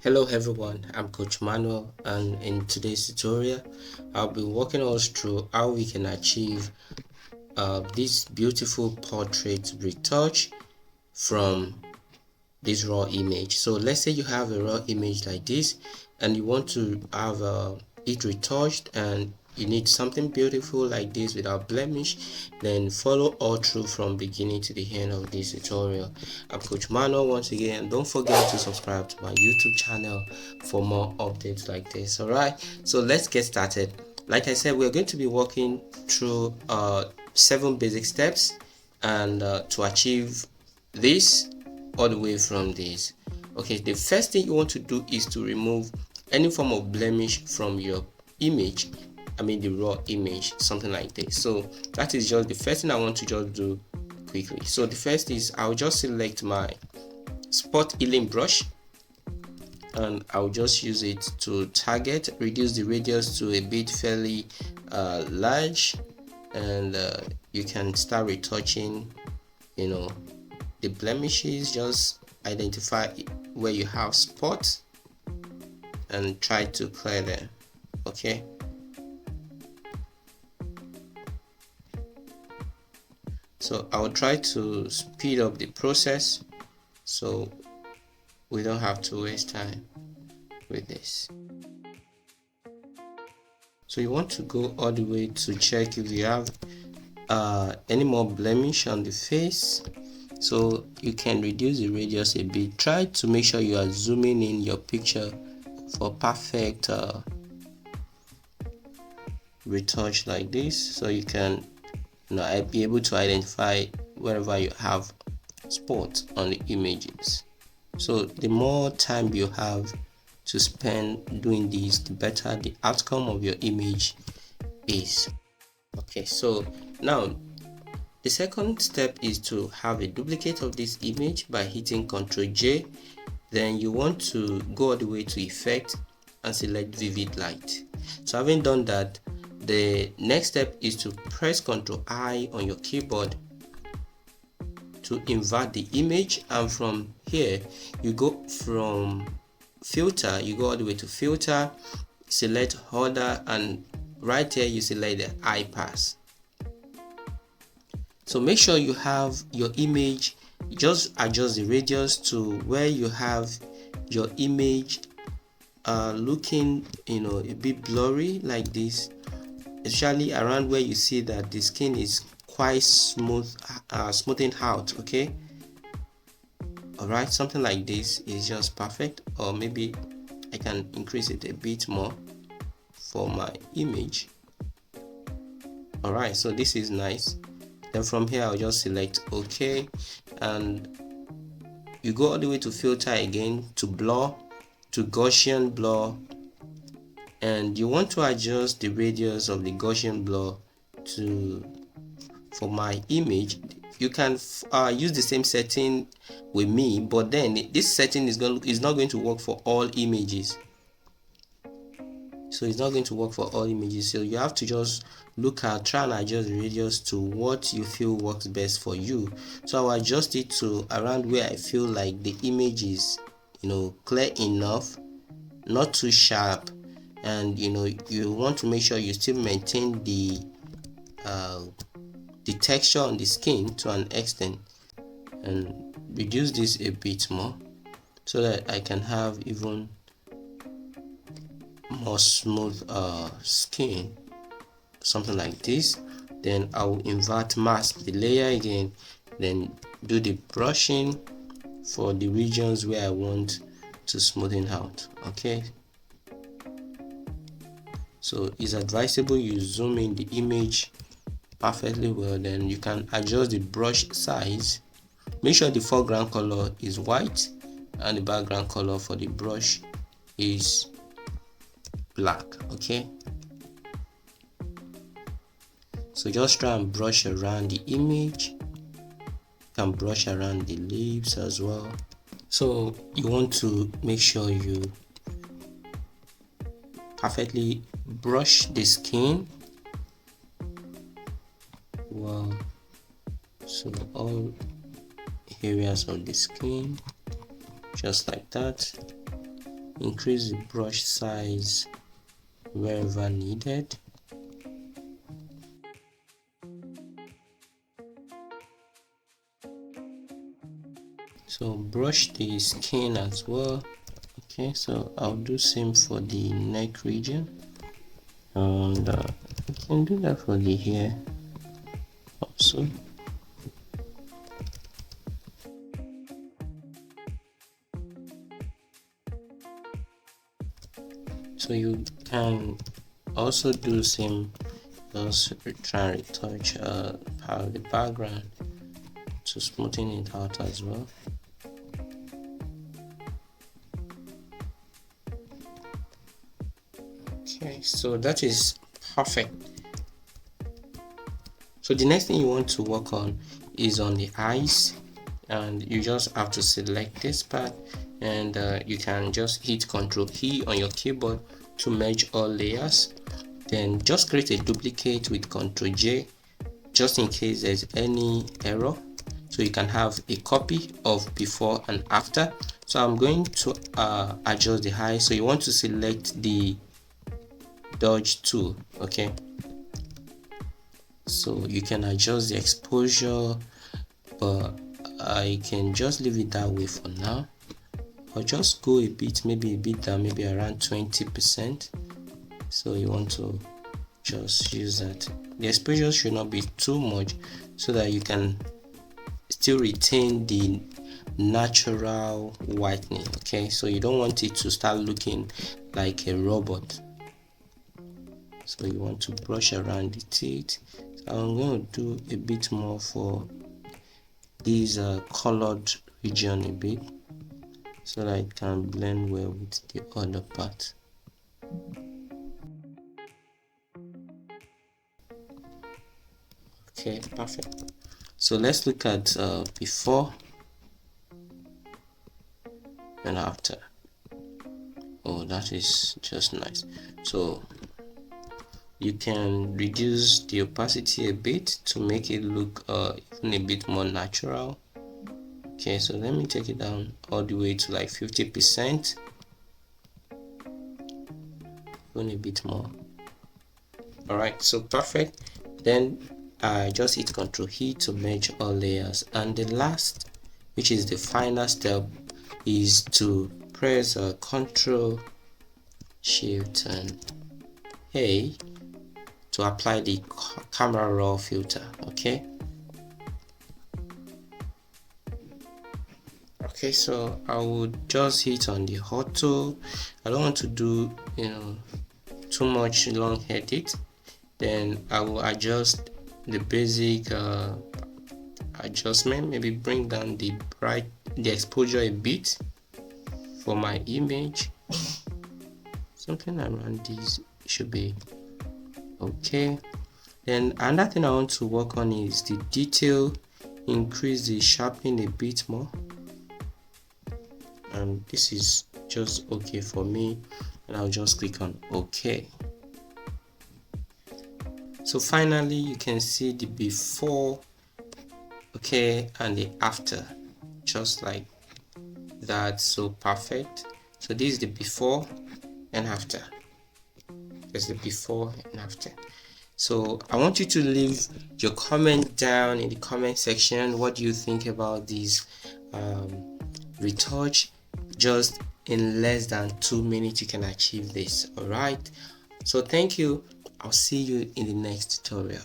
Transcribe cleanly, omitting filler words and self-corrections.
Hello everyone, I'm Coach Manuel, and in today's tutorial I'll be walking us through how we can achieve this beautiful portrait retouch from this raw image. So let's say you have a raw image like this and you want to have it retouched, and you need something beautiful like this without blemish. Then follow all through from beginning to the end of this tutorial. I'm Coach Manuel once again, and don't forget to subscribe to my YouTube channel for more updates like this. Alright, so let's get started. Like I said, we're going to be walking through 7 basic steps and to achieve this all the way from this. Okay, the first thing you want to do is to remove any form of blemish from your image. I mean the raw image, something like this. So that is just the first thing I want to just do quickly. So the first is I'll just select my spot healing brush and I'll just use it to target, reduce the radius to a bit fairly large, and you can start retouching, the blemishes. Just identify where you have spots and try to clear them. Okay, so I'll try to speed up the process so we don't have to waste time with this. So you want to go all the way to check if you have any more blemish on the face, so you can reduce the radius a bit. Try to make sure you are zooming in your picture for perfect retouch like this, so you can be able to identify wherever you have spots on the images. So the more time you have to spend doing this, the better the outcome of your image is. Okay, so now the second step is to have a duplicate of this image by hitting Ctrl J. Then you want to go all the way to Effect and select Vivid Light. So having done that, the next step is to press Ctrl I on your keyboard to invert the image, and from here you go from filter, you go all the way to filter, select order, and right here you select the eye pass. So make sure you have your image, just adjust the radius to where you have your image looking a bit blurry like this, especially around where you see that the skin is quite smooth, smoothing out. Okay, alright, something like this is just perfect, or maybe I can increase it a bit more for my image. Alright, so this is nice. Then from here I'll just select OK, and you go all the way to filter again, to blur, to Gaussian blur, and you want to adjust the radius of the Gaussian blur for my image. You can use the same setting with me, but then this setting is not going to work for all images. So it's not going to work for all images, so you have to just try and adjust the radius to what you feel works best for you. So I'll adjust it to around where I feel like the image is clear enough, not too sharp, and you want to make sure you still maintain the texture on the skin to an extent, and reduce this a bit more so that I can have even more smooth skin, something like this. Then I will mask the layer again, then do the brushing for the regions where I want to smoothen out. Okay, so it's advisable you zoom in the image perfectly well. Then you can adjust the brush size. Make sure the foreground color is white and the background color for the brush is black. Okay, so just try and brush around the image. You can brush around the lips as well. So you want to make sure you perfectly brush the skin well, so all areas of the skin, just like that. increase the brush size wherever needed. So brush the skin as well. Okay, so I'll do same for the neck region, and I can do that for the hair also. So you can also do same, just try and retouch part of the background to smoothen it out as well. Okay, so that is perfect. So the next thing you want to work on is on the eyes, and you just have to select this part, and you can just hit Ctrl E on your keyboard to merge all layers. Then just create a duplicate with Ctrl J, just in case there's any error, so you can have a copy of before and after. So I'm going to adjust the height. So you want to select the dodge tool. Okay, so you can adjust the exposure, but I can just leave it that way for now. I'll just go a bit, maybe a bit down, maybe around 20%. So you want to just use that. The exposure should not be too much, so that you can still retain the natural whitening. Okay, so you don't want it to start looking like a robot. So you want to brush around the teeth. So I'm going to do a bit more for this colored region a bit, so that it can blend well with the other part. Okay, perfect. So let's look at before and after. Oh, that is just nice. So you can reduce the opacity a bit to make it look even a bit more natural. Okay, so let me take it down all the way to like 50%, even a bit more. All right, so perfect. Then I just hit Ctrl E to merge all layers, and the last, which is the final step, is to press Ctrl Shift and A to apply the camera raw filter. Okay, so I would just hit on the auto. I don't want to do too much long edit. Then I will adjust the basic adjustment, maybe bring down the exposure a bit for my image. Something around this should be okay. Then another thing I want to work on is the detail. Increase the sharpening a bit more, and this is just okay for me, and I'll just click on OK. So finally you can see the before, okay, and the after, just like that. So perfect. So this is the before and after. There's the before and after. So I want you to leave your comment down in the comment section. What do you think about this retouch? Just in less than 2 minutes you can achieve this. All right, so thank you. I'll see you in the next tutorial.